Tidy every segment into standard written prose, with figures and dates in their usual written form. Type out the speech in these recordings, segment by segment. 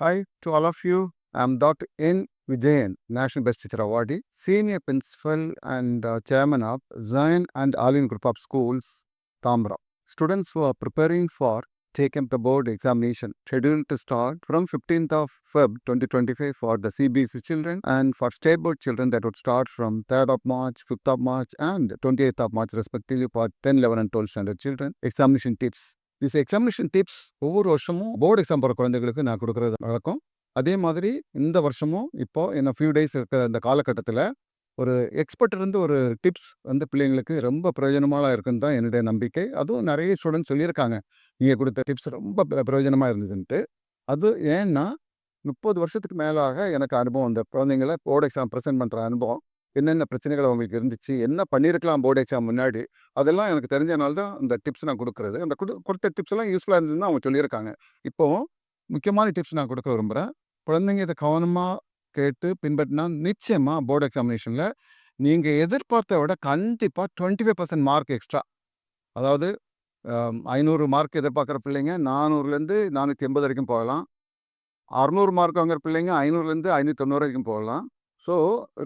Hi to all of you. I'm Dr. N. Vijayan, National Best Teacher Awardee, Senior Principal and Chairman of Zion and Alin Group of Schools, Tamra. Students who are preparing for taking the board examination scheduled to start from 15th of Feb 2025 for the CBSE children, and for state board children that would start from 3rd of March, 5th of March and 28th of March respectively for 10, 11 and 12 standard children. Examination tips. This examination tips ஒவ்வொரு வருஷமும் board exam போகிற குழந்தைகளுக்கு நான் கொடுக்குறது வழக்கம். அதே மாதிரி இந்த வருஷமும் இப்போ இன்னும் ஃபியூ டேஸ் இருக்கிற இந்த காலகட்டத்தில் ஒரு எக்ஸ்பர்ட் இருந்து ஒரு டிப்ஸ் பிள்ளைங்களுக்கு ரொம்ப பிரயோஜனமாக இருக்குன்னு தான் என்னுடைய நம்பிக்கை. அதுவும் நிறைய ஸ்டூடெண்ட்ஸ் சொல்லியிருக்காங்க நீங்கள் கொடுத்த டிப்ஸ் ரொம்ப பிரயோஜனமாக இருந்ததுன்ட்டு. அது ஏன்னா 30 வருஷத்துக்கு மேலாக எனக்கு அனுபவம், இந்த குழந்தைங்கள போர்டு எக்ஸாம் ப்ரெசென்ட் பண்ணுற அனுபவம். என்னென்ன பிரச்சனைகள் அவங்களுக்கு இருந்துச்சு, என்ன பண்ணியிருக்கலாம் போர்டு எக்ஸாம் முன்னாடி, அதெல்லாம் எனக்கு தெரிஞ்சனால தான் இந்த டிப்ஸ் நான் கொடுக்குறது. அந்த கொடுத்த டிப்ஸ் எல்லாம் யூஸ்ஃபுல்லாக இருந்ததுன்னு அவங்க சொல்லியிருக்காங்க. இப்போது முக்கியமான டிப்ஸ் நான் கொடுக்க விரும்புகிறேன். குழந்தைங்க இதை கவனமாக கேட்டு பின்பற்றினா நிச்சயமாக போர்டு எக்ஸாமினேஷனில் நீங்கள் எதிர்பார்த்த விட கண்டிப்பாக 25% மார்க் எக்ஸ்ட்ரா, அதாவது 500 மார்க் எதிர்பார்க்குற பிள்ளைங்க 400லேருந்து 480 வரைக்கும் போகலாம். 600 மார்க் வாங்குற பிள்ளைங்க 500லேருந்து 590 வரைக்கும் போகலாம். ஸோ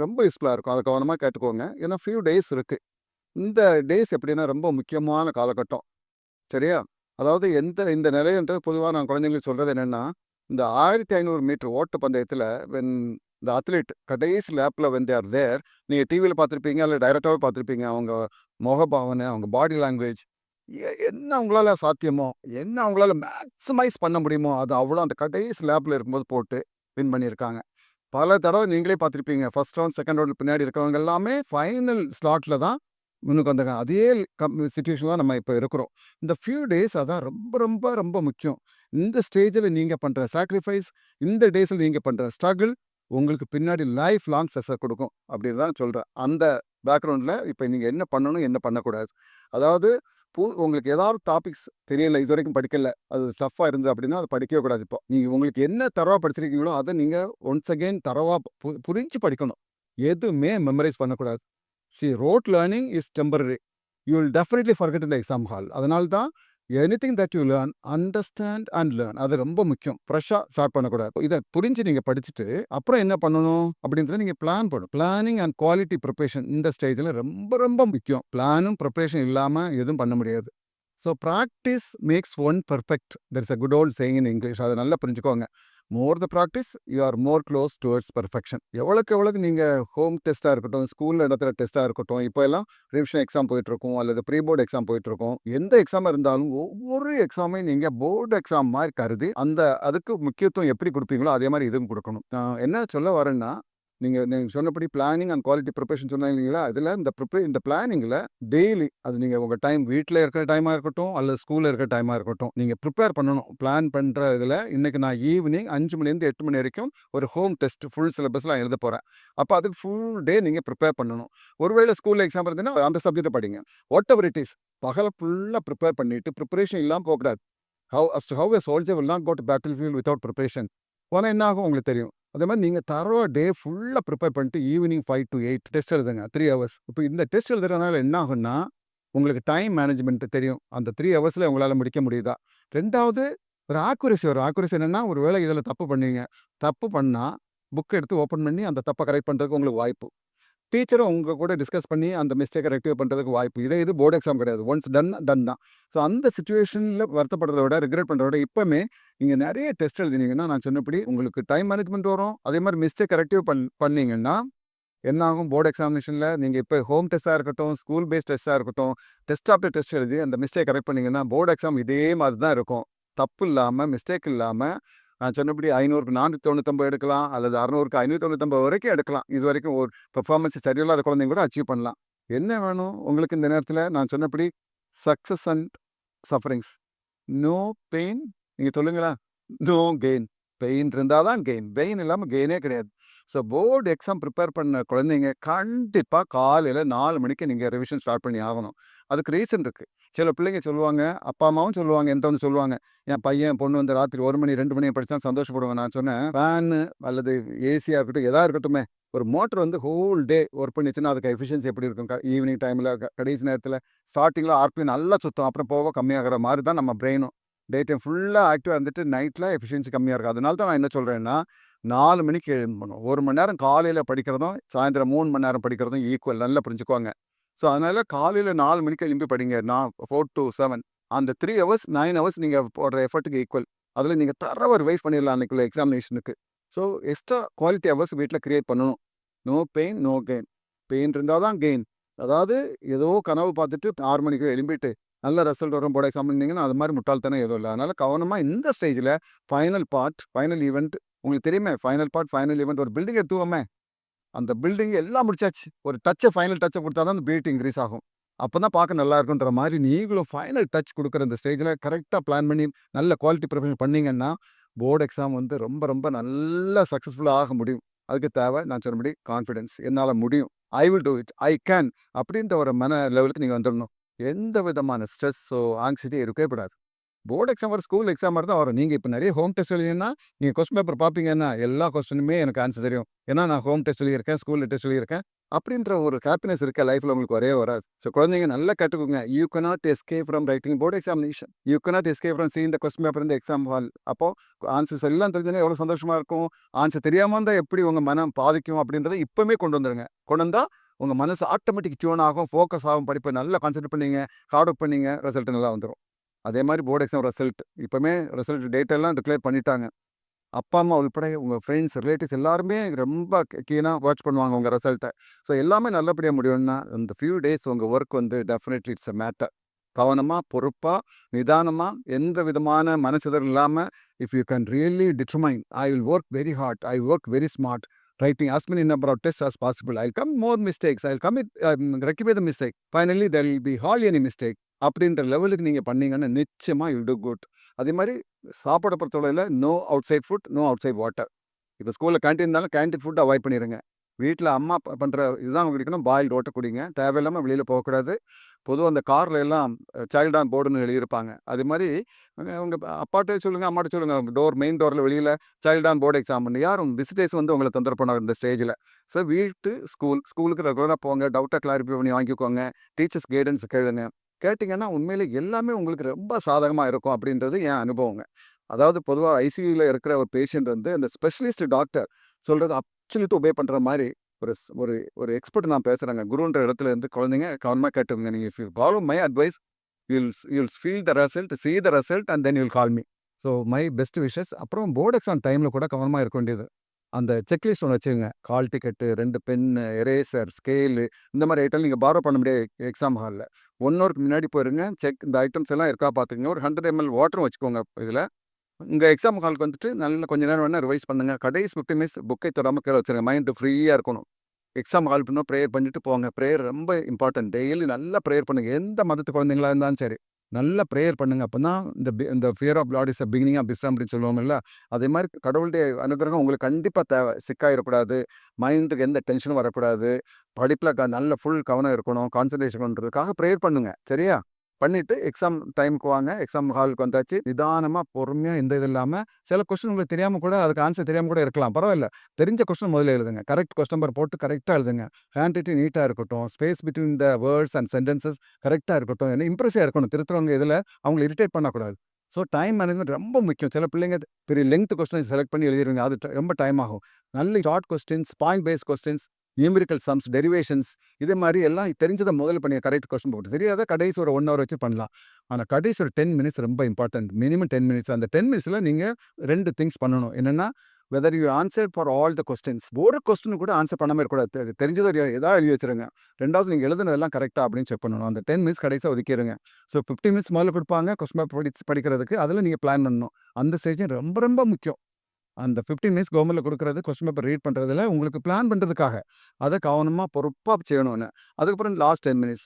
ரொம்ப யூஸ்ஃபுல்லாக இருக்கும். அதை கவனமாக கேட்டுக்கோங்க. ஏன்னா ஃபியூ டேஸ் இருக்குது. இந்த டேஸ் எப்படின்னா ரொம்ப முக்கியமான காலகட்டம். சரியா? அதாவது இந்த நிலைன்றது பொதுவாக நான் குழந்தைங்களுக்கு சொல்கிறது என்னென்னா, இந்த 1500 மீட்டர் ஓட்ட பந்தயத்தில் இந்த அத்லீட் கடைசி லேப்பில் தே ஆர் தேர், நீங்கள் டிவியில் பார்த்துருப்பீங்க இல்லை டைரெக்டாகவே பார்த்துருப்பீங்க. அவங்க முகபாவனை, அவங்க பாடி லாங்குவேஜ், என்ன அவங்களால சாத்தியமோ, என்ன அவங்களால மேக்ஸிமைஸ் பண்ண முடியுமோ அது அவ்வளோ அந்த கடைசி லேப்பில் இருக்கும்போது போட்டு வின் பண்ணியிருக்காங்க. பல தடவை நீங்களே பார்த்துருப்பீங்க. ஃபர்ஸ்ட் ரவுண்ட், செகண்ட் ரவுண்ட் பின்னாடி இருக்கிறவங்க எல்லாமே ஃபைனல் ஸ்லாட்டில் தான் முன்னுக்கு வந்திருக்காங்க. அதே சிச்சுவேஷன் தான் நம்ம இப்போ இருக்கிறோம். இந்த ஃபியூ டேஸ் அதான் ரொம்ப ரொம்ப ரொம்ப முக்கியம். இந்த ஸ்டேஜில் நீங்கள் பண்ணுற சாக்ரிஃபைஸ், இந்த டேஸில் நீங்கள் பண்ணுற ஸ்ட்ரகிள் உங்களுக்கு பின்னாடி லைஃப் லாங் சக்ஸஸ் கொடுக்கும் அப்படின்னு தான் சொல்கிறேன். அந்த பேக்ரவுண்டில் இப்போ நீங்கள் என்ன பண்ணணும், என்ன பண்ணக்கூடாது, அதாவது உங்களுக்கு ஏதாவது டாபிக்ஸ் தெரியல, இது வரைக்கும் படிக்கல, அது டஃப்பாக இருந்தது அப்படின்னா அதை படிக்கவே கூடாது. இப்போ நீங்கள் உங்களுக்கு என்ன தரவாக படிச்சிருக்கீங்களோ அதை நீங்கள் ஒன்ஸ் அகெயின் தரவாக புரிஞ்சு படிக்கணும். எதுவுமே மெமரைஸ் பண்ணக்கூடாது. Road learning is temporary. You will definitely forget in the exam hall. அதனால தான் anything that you learn, understand and learn, அது ரொம்ப முக்கியம். ஃப்ரெஷ்ஷாக ஸ்டார்ட் பண்ணக்கூடாது. இதை புரிஞ்சு நீங்கள் படிச்சுட்டு அப்புறம் என்ன பண்ணணும் அப்படின்றத நீங்கள் பிளான் பண்ணணும். பிளானிங் அண்ட் குவாலிட்டி ப்ரிப்பரேஷன் இந்த ஸ்டேஜில் ரொம்ப ரொம்ப முக்கியம். பிளானும் ப்ரிப்பரேஷன் இல்லாமல் எதுவும் பண்ண முடியாது. So practice makes one perfect. There is a good old saying in English. அதை நல்லா புரிஞ்சுக்கோங்க. More the practice you are more close towards perfection. எவ்வளோக்கு நீங்கள் ஹோம் டெஸ்ட்டாக இருக்கட்டும், ஸ்கூலில் நடத்துகிற டெஸ்ட்டாக இருக்கட்டும், இப்போ எல்லாம் ரிவிஷன் எக்ஸாம் போயிட்டுருக்கோம் அல்லது ப்ரீ போர்டு எக்ஸாம் போயிட்டுருக்கோம். எந்த எக்ஸாமாக இருந்தாலும் ஒவ்வொரு எக்ஸாமையும் நீங்கள் போர்டு எக்ஸாம் மாதிரி கருதி அதுக்கு முக்கியத்துவம் எப்படி கொடுப்பீங்களோ அதே மாதிரி இதுவும் கொடுக்கணும். நான் என்ன சொல்ல வரேன்னா, நீங்கள் சொன்னபடி பிளானிங் அண்ட் குவாலிட்டி ப்ரிப்பரேஷன் சொன்னாங்க இல்லைங்களா, அதில் இந்த பிளானிங்கில் டெய்லி அது நீங்கள் உங்கள் டைம் வீட்டில் இருக்கிற டைமாக இருக்கட்டும் அல்லது ஸ்கூலில் இருக்கிற டைமாக இருக்கட்டும், நீங்கள் ப்ரிப்பேர் பண்ணணும். பிளான் பண்ணுற இதில் இன்றைக்கி நான் ஈவினிங் 5 மணிலேருந்து 8 மணி வரைக்கும் ஒரு ஹோம் டெஸ்ட் ஃபுல் சிலபஸில் எழுத போகிறேன். அப்போ அதுக்கு ஃபுல் டே நீங்கள் ப்ரிப்பேர் பண்ணணும். ஒருவேளை ஸ்கூலில் எக்ஸாம் இருந்ததுன்னா அந்த சப்ஜெக்டை படிங்க. வாட் எவர் இட் இஸ், பகலை ஃபுல்லாக ப்ரிப்பேர் பண்ணிவிட்டு ப்ரிப்பரேஷன் இல்லாமல் போகக்கூடாது. How a soldier will not go to battle field without preparation. போனால் என்ன ஆகும் உங்களுக்கு தெரியும். அதே மாதிரி நீங்கள் தரவா டே ஃபுல்லாக ப்ரிப்பேர் பண்ணிட்டு ஈவினிங் 5 to 8 டெஸ்ட் எழுதுங்க, 3 hours. இப்போ இந்த டெஸ்ட் எழுதுறதுனால என்ன ஆகுன்னா, உங்களுக்கு டைம் மேனேஜ்மெண்ட் தெரியும். அந்த 3 hours உங்களால் முடிக்க முடியுதா. ரெண்டாவது ஒரு ஆக்குரசி வரும். ஆக்குரசி என்னென்னா, ஒரு வேளை இதில் தப்பு பண்ணுவீங்க. தப்பு பண்ணால் புக் எடுத்து ஓப்பன் பண்ணி அந்த தப்பை கரெக்ட் பண்ணுறதுக்கு உங்களுக்கு வாய்ப்பு. டீச்சரும் உங்கள் கூட டிஸ்கஸ் பண்ணி அந்த மிஸ்டேக்கை ரெக்டிஃபை பண்ணுறதுக்கு வாய்ப்பு. இது போர்டு எக்ஸாம் கிடையாது. ஒன்ஸ் டன் தான். ஸோ அந்த சுச்சுவேஷனில் வருத்தப்படுறத விட, ரிக்ரெட் பண்ணுறத விட, இப்போமே நீங்கள் நிறைய டெஸ்ட் எழுதினீங்கன்னா நான் சொன்னபடி உங்களுக்கு டைம் மேனேஜ்மெண்ட் வரும். அதே மாதிரி மிஸ்டேக் ரெக்டிஃபை பண்ணிங்கன்னா என்ன ஆகும், போர்டு எக்ஸாமினேஷனில் நீங்கள் இப்போ ஹோம் டெஸ்ட்டாக இருக்கட்டும், ஸ்கூல் பேஸ்ட் டெஸ்ட்டாக இருக்கட்டும், டெஸ்ட் ஆஃப்டர் டெஸ்ட் எழுதி அந்த மிஸ்டேக் கரெக்ட் பண்ணிங்கன்னா போர்டு எக்ஸாம் இதே மாதிரி தான் இருக்கும். தப்பு இல்லாமல், மிஸ்டேக் இல்லாமல், நான் சொன்னபடி 500க்கு 499 எடுக்கலாம் அல்லது 600க்கு 599 வரைக்கும் எடுக்கலாம். இது வரைக்கும் ஒரு பெர்ஃபார்மன்ஸ் சரியில்லாத குழந்தைங்க கூட அச்சீவ் பண்ணலாம். என்ன வேணும் உங்களுக்கு இந்த நேரத்தில்? நான் சொன்னபடி success and sufferings. No pain. நீங்கள் சொல்லுங்களா, நோ கெயின். பெயின் இருந்தால் தான் கெயின், பெயின் இல்லாமல் கெயினே கிடையாது. ஸோ போர்டு எக்ஸாம் ப்ரிப்பேர் பண்ண குழந்தைங்க கண்டிப்பாக காலையில் 4 மணிக்கு நீங்கள் ரிவிஷன் ஸ்டார்ட் பண்ணி ஆகணும். அதுக்கு ரீசன் இருக்குது. சில பிள்ளைங்க சொல்லுவாங்க, அப்பா அம்மாவும் சொல்லுவாங்க, என்கிட்ட சொல்லுவாங்க, என் பையன் பொண்ணு ராத்திரி 1 மணி 2 மணி படித்தா சந்தோஷப்படுவேன். நான் சொன்னேன், ஃபேனு அல்லது ஏசியாக இருக்கட்டும், எதாக இருக்கட்டுமே, ஒரு மோட்டர் ஹோல் டே ஒர்க் பண்ணிச்சுன்னா அதுக்கு எஃபிஷியன்சி எப்படி இருக்கும்? ஈவினிங் டைமில் கடைசி நேரத்தில் ஸ்டார்டிங்கில் ஆர்பிஎம் நல்லா சுத்தம், அப்புறம் போக கம்மியாகிற மாதிரி தான் நம்ம பிரெயினும். டே டைம் ஃபுல்லாக ஆக்டிவாக இருந்துட்டு நைட்டில் எஃபிஷியன்சி கம்மியாக இருக்கும். அதனால தான் நான் என்ன சொல்கிறேன்னா 4 மணிக்கு எழும்பணும். 1 மணி நேரம் காலையில் படிக்கிறதும் சாயந்தரம் 3 மணி நேரம் படிக்கிறதும் ஈக்குவல், நல்லா புரிஞ்சுக்குவாங்க. ஸோ அதனால் காலையில் 4 மணிக்கு எழும்பி படிங்க. நான் 4 to 7 அந்த 3 ஹவர்ஸ் 9 ஹவர்ஸ் நீங்கள் போடுற எஃபர்ட்டுக்கு ஈக்குவல். அதில் நீங்கள் தரவை ரிவைஸ் பண்ணிடலாம் அன்றைக்குள்ள எக்ஸாமினேஷனுக்கு. ஸோ எக்ஸ்ட்ரா குவாலிட்டி ஹவர்ஸ் வீட்டில் க்ரியேட் பண்ணணும். No pain no gain. Pain இருந்தால் தான் கெயின். அதாவது ஏதோ கனவு பார்த்துட்டு 6 மணிக்கு எழும்பிட்டு நல்ல ரிசல்ட் வரும் போர்டு எக்ஸாம் பண்ணிங்கன்னா அது மாதிரி முட்டாள்தனம் எதுவும் இல்லை. அதனால் கவனமாக இந்த ஸ்டேஜில் ஃபைனல் பார்ட், ஃபைனல் ஈவெண்ட் உங்களுக்கு தெரியுமே, ஃபைனல் பார்ட் ஃபைனல் ஈவெண்ட் ஒரு பில்டிங் எடுத்துவோமே, அந்த பில்டிங் எல்லாம் முடிச்சாச்சு. ஒரு ஃபைனல் டச்சை கொடுத்தா தான் அந்த பியூட்டி இன்க்ரீஸ் ஆகும். அப்போ தான் பார்க்க நல்லா இருக்குன்ற மாதிரி நீங்களும் ஃபைனல் டச் கொடுக்குற இந்த ஸ்டேஜில் கரெக்டாக பிளான் பண்ணி நல்ல குவாலிட்டி ப்ரிப்பரேஷன் பண்ணிங்கன்னா போர்டு எக்ஸாம் வந்து ரொம்ப ரொம்ப நல்லா சக்ஸஸ்ஃபுல்லாக ஆக முடியும். அதுக்கு தேவை நான் சொன்னபடி கான்ஃபிடென்ஸ். என்னால் முடியும், I will do it, I can அப்படின்ற ஒரு மன லெவலுக்கு நீங்கள் வந்துடணும். எந்த விதமான ஸ்ட்ரெஸ்ஸோ ஆங்ஸைட்டியோ இருக்கவே கூடாது. போர்டு எக்ஸாம் வர ஸ்கூல் எக்ஸாம் மாதிரி தான் வரும். நீங்கள் இப்போ நிறைய ஹோம் டெஸ்ட் எழுதினா நீங்கள் கொஸ்டின் பேப்பர் பார்ப்பீங்கன்னா எல்லா கொஸ்டினுமே எனக்கு ஆன்சர் தெரியும். ஏன்னா நான் ஹோம் டெஸ்ட் எழுதியிருக்கேன், ஸ்கூலில் டெஸ்ட் எழுதியிருக்கேன் அப்படின்ற ஒரு ஹாப்பினஸ் இருக்க லைஃப்பில் உங்களுக்கு வரவே வராது. ஸோ குழந்தைங்க நல்லா கற்றுக்குங்க. You cannot escape from writing board examination. You cannot escape from seeing the question paper in the exam hall. அப்போது ஆன்சர்ஸ் எல்லாம் தெரிஞ்சுன்னா எவ்வளோ சந்தோஷமாக இருக்கும். ஆன்சர் தெரியாமல் இருந்தால் எப்படி உங்கள் மனம் பாதிக்கும் அப்படின்றத இப்போவுமே கொண்டு வந்துடுங்க. கொண்டு வந்தால் உங்கள் மனசு ஆட்டோமேட்டிக் டியூன் ஆகும், ஃபோக்கஸ் ஆகும், படிப்பை நல்லா கான்சென்ட்ரேட் பண்ணிங்க, ஹார்ட் ஒர்க் பண்ணிங்க, ரிசல்ட் நல்லா வந்துடும். அதே மாதிரி போர்டு எக்ஸாம் ரிசல்ட் இப்போவுமே ரிசல்ட் டேட்டெல்லாம் டிக்ளேர் பண்ணிட்டாங்க. அப்பா அம்மா உள்பட உங்கள் ஃப்ரெண்ட்ஸ் ரிலேட்டிவ்ஸ் எல்லாருமே ரொம்ப கீனாக வாட்ச் பண்ணுவாங்க உங்கள் ரிசல்ட்டை. ஸோ எல்லாமே நல்லபடியாக முடியும்னா இந்த ஃபியூ டேஸ் உங்கள் ஒர்க் வந்து டெஃபினெட்லி இட்ஸ் அ மேட்டர். கவனமாக, பொறுப்பாக, நிதானமாக, எந்த விதமான மனசிதறல் இல்லாமல் if you can really determine I will work very hard, I work very smart, writing as many number of tests as possible. I'll come more mistakes. I'll commit, rectify the mistake. Finally, there will be hardly any mistake. அப்படின்ற லெவலுக்கு நீங்கள் பண்ணீங்கன்னா நிச்சயமாக you two good. அதே மாதிரி சாப்பாடை பொறுத்தவரையில் no outside food, no outside water. இப்போ ஸ்கூலில் கேன்டீன் இருந்தாலும் கேன்டீன் ஃபுட் அவாய்ட் பண்ணிடுங்க. வீட்டில் அம்மா பண்ணுற இதுதான் குடிக்கணும். பாயில் வாட்டர் குடிங்க. தேவையில்லாமல் வெளியில் போகக்கூடாது. பொதுவாக அந்த காரில் எல்லாம் சைல்ட் ஆன் போர்டுன்னு எழுதியிருப்பாங்க. அது மாதிரி உங்கள் அப்பாட்டே சொல்லுங்கள், அம்மாட்ட சொல்லுங்கள், மெயின் டோரில் வெளியில் சைல்ட் ஆன் போர்டு எக்ஸாம் பண்ணி யாரும் விசிட்டர்ஸ் வந்து உங்களை தொந்தரவு பண்ணாங்க இந்த ஸ்டேஜில். ஸோ ஸ்கூலுக்கு ரெகுலராக போங்க, டவுட்டை கிளாரிஃபை பண்ணி வாங்கிக்கோங்க, டீச்சர்ஸ் கைடன்ஸ் கேளுங்க. கேட்டிங்கன்னா உண்மையிலே எல்லாமே உங்களுக்கு ரொம்ப சாதகமாக இருக்கும் அப்படின்றது என் அனுபவங்க. அதாவது பொதுவாக ஐசியூவில் இருக்கிற ஒரு பேஷண்ட் வந்து அந்த ஸ்பெஷலிஸ்ட் டாக்டர் சொல்கிறது அப்சல்யூட் ஒபே பண்ணுற மாதிரி ஒரு ஒரு ஒரு எக்ஸ்பர்ட் நான் பேசுகிறேங்க. குருன்ற இடத்துல இருந்து குழந்தைங்க கவனமாக கேட்டுங்க. நீங்கள் if you follow my advice you'll feel the result, see the result and then you'll call me. So my best wishes. அப்புறம் போர்டு எக்ஸாம் டைமில் கூட கவனமாக இருக்க வேண்டியது. அந்த செக்லிஸ்ட் ஒன்று வச்சுக்கோங்க. கால் டிக்கெட்டு, 2 பென்னு, எரேசர், ஸ்கேலு, இந்த மாதிரி ஐட்டம் நீங்கள் பாரோ பண்ண முடியாது எக்ஸாம் ஹாலில். 1 ஹவருக்கு முன்னாடி போயிருங்க, இந்த ஐட்டம்ஸ் எல்லாம் இருக்கா பார்த்துக்கங்க. ஒரு 100 ml வாட்டரும் வச்சுக்கோங்க. இதில் உங்கள் எக்ஸாம் ஹாலுக்கு வந்துட்டு நல்லா கொஞ்சம் நேரம் வேணால் ரிவைஸ் பண்ணுங்கள். கடைசி 15 மினிட்ஸ் புக்கை தொடாமல் கீழே வச்சுருங்க. மைண்டு ஃப்ரீயாக இருக்கணும். எக்ஸாம் ஹால் பண்ணால் ப்ரேயர் பண்ணிட்டு போங்க. ப்ரேயர் ரொம்ப இம்பார்ட்டன்ட். டெய்லி நல்லா ப்ரேயர் பண்ணுங்கள். எந்த மதத்து குழந்தைங்களா இருந்தாலும் சரி, நல்லா ப்ரேயர் பண்ணுங்கள். அப்போ தான் இந்த fear of lord is a beginning of wisdom அப்படின்னு சொல்லுவோம்ல, அதே மாதிரி கடவுளுடைய அனுகிரகம் உங்களுக்கு கண்டிப்பாக தேவை. சிக்காயிடக்கூடாது, மைண்டுக்கு எந்த டென்ஷனும் வரக்கூடாது, படிப்பில் நல்ல ஃபுல் கவனம் இருக்கணும், கான்சன்ட்ரேஷன் பண்ணுறதுக்காக ப்ரேயர் பண்ணுங்கள். சரியா? பண்ணிவிட்டு எக்ஸாம் டைமுக்கு வாங்க. எக்ஸாம் ஹாலுக்கு வந்தாச்சு. நிதானமாக பொறுமையாக எந்த இது இல்லாமல், சில கொஸ்டின் உங்களுக்கு தெரியாமல் கூட, அதுக்கு ஆன்சர் தெரியாமல் கூட இருக்கலாம், பரவாயில்ல. தெரிஞ்ச கொஸ்டின் முதல்ல எழுதுங்க. கரெக்ட் கொஸ்டின் நம்பர் போட்டு கரெக்டாக எழுதுங்க. ஹேண்ட் ரைட்டிங் நீட்டாக இருக்கட்டும், space between the words and sentences கரெக்டாக இருக்கட்டும். ஏன்னா இம்ப்ரெஸ்ஸாக இருக்கணும். திருத்துறவங்க இதில் அவங்களை இரிட்டேட் பண்ணக்கூடாது. ஸோ டைம் மேனேஜ்மெண்ட் ரொம்ப முக்கியம். சில பிள்ளைங்க பெரிய லெங்த் கொஸ்டின் செலக்ட் பண்ணி எழுதிடுங்க. அது ரொம்ப டைம் ஆகும். நல்ல short questions, point paste questions, numerical sums, derivations, இது மாதிரி எல்லாம் தெரிஞ்சதை முதல்ல பண்ணி கரெக்ட் கொஸ்டின் போட்டு தெரியாத கடைசி ஒரு 1 ஹவர் வச்சு பண்ணலாம். ஆனால் கடைசி ஒரு 10 மினிட்ஸ் ரொம்ப இம்பார்ட்டன்ட். Minimum 10 minutes. அந்த 10 மினிட்ஸில் நீங்கள் 2 திங்ஸ் பண்ணணும். என்னென்னா, whether you answer for all the questions. ஒரு கொஸ்டின் கூட ஆன்சர் பண்ணாமல் இருக்கக்கூடாது. தெரிஞ்சதோ எதாவது எழுதி வச்சுருங்க. 2வது நீங்கள் எழுதுனதெல்லாம் கரெக்டாக அப்படின்னு செக் பண்ணணும். அந்த 10 மினிட்ஸ் கடைசியாக ஒதுக்கிடுங்க. ஸோ 15 மினிட்ஸ் முதல்ல கொடுப்பாங்க கொஸ்டின் பேப்பர் படிக்கிறதுக்கு. அதில் நீங்கள் பிளான் பண்ணணும். அந்த ஸ்டேஜும் ரொம்ப ரொம்ப முக்கியம். அந்த 15 மினிட்ஸ் கவர்மெண்ட்டில் கொடுக்குறது கொஸ்டின் பேப்பர் ரீட் பண்ணுறதுல உங்களுக்கு பிளான் பண்ணுறதுக்காக. அதை கவனமாக பொறுப்பாக செய்யணும்னு. அதுக்கப்புறம் லாஸ்ட் 10 மினிட்ஸ்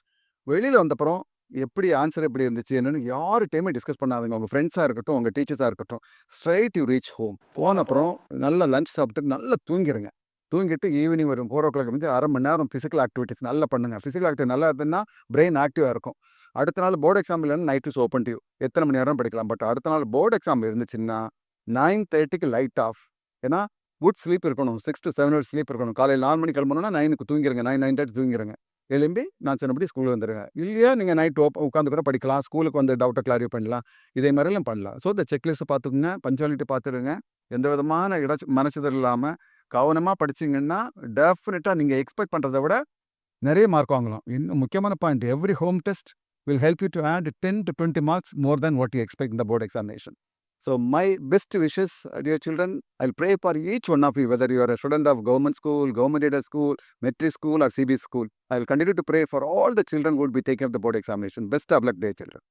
வெளியில் வந்தப்புறம் எப்படி ஆன்சர் எப்படி இருந்துச்சு என்னென்னு யார்கிட்டையுமே டிஸ்கஸ் பண்ணாதுங்க. உங்கள் ஃப்ரெண்ட்ஸாக இருக்கட்டும், உங்கள் டீச்சர்ஸாக இருக்கட்டும். Straight you reach home. போன அப்புறம் நல்லா லஞ்ச் சாப்பிட்டு நல்லா தூங்கிடுங்க. தூங்கிட்டு ஈவினிங் ஒரு 4 o'clock வந்து 1/2 மணி நேரம் ஃபிசிக்கல் ஆக்டிவிட்டிஸ் நல்லா பண்ணுங்கள். ஃபிசிக்கல் ஆக்டிவிட்டி நல்லா இருந்ததுன்னா பிரெயின் ஆக்டிவாக இருக்கும். அடுத்த நாள் போர்டு எக்ஸாம் இல்லைன்னா night is open to you. எத்தனை மணி நேரம் படிக்கலாம். பட் அடுத்த நாள் போர்டு எக்ஸாம் இருந்துச்சுன்னா 9:30க்கு லைட் ஆஃப். ஏன்னா குட் ஸ்லீப் இருக்கணும். 6 to 7 ஹவர்ஸ் ஸ்லீப் இருக்கணும். காலையில் 4 மணிக்கு கிளம்பணும்னா 9க்கு தூங்கிடுங்க. 9:30 தூங்கிடுங்க. எழும்பி நான் சொன்னபடி ஸ்கூலுக்கு வந்துடுங்க. இல்லையா நீங்கள் நைட் உட்காந்து கூட படிக்கலாம், ஸ்கூலுக்கு வந்து டவுட்டை கிளாரிஃபை பண்ணலாம். இதே மாதிரிலாம் பண்ணலாம். ஸோ இந்த செக்லிஸ்ட்டை பார்த்துக்குங்க, பஞ்சுவாலிட்டி பார்த்துடுங்க. எந்த விதமான மனசிதறல் இல்லாமல் கவனமாக படிச்சிங்கன்னா டெஃபினட்டாக நீங்கள் எக்ஸ்பெக்ட் பண்ணுறதை விட நிறைய மார்க் வாங்கலாம். இன்னும் முக்கியமான point, every home test will help you to add 10 to 20 marks more than what you expect in the board examination. So my best wishes, dear children. I'll pray for each one of you, whether you are a student of government school, government aided school, metric school or CBSE school. I will continue to pray for all the children who would be taking up the board examination. Best of luck, dear children.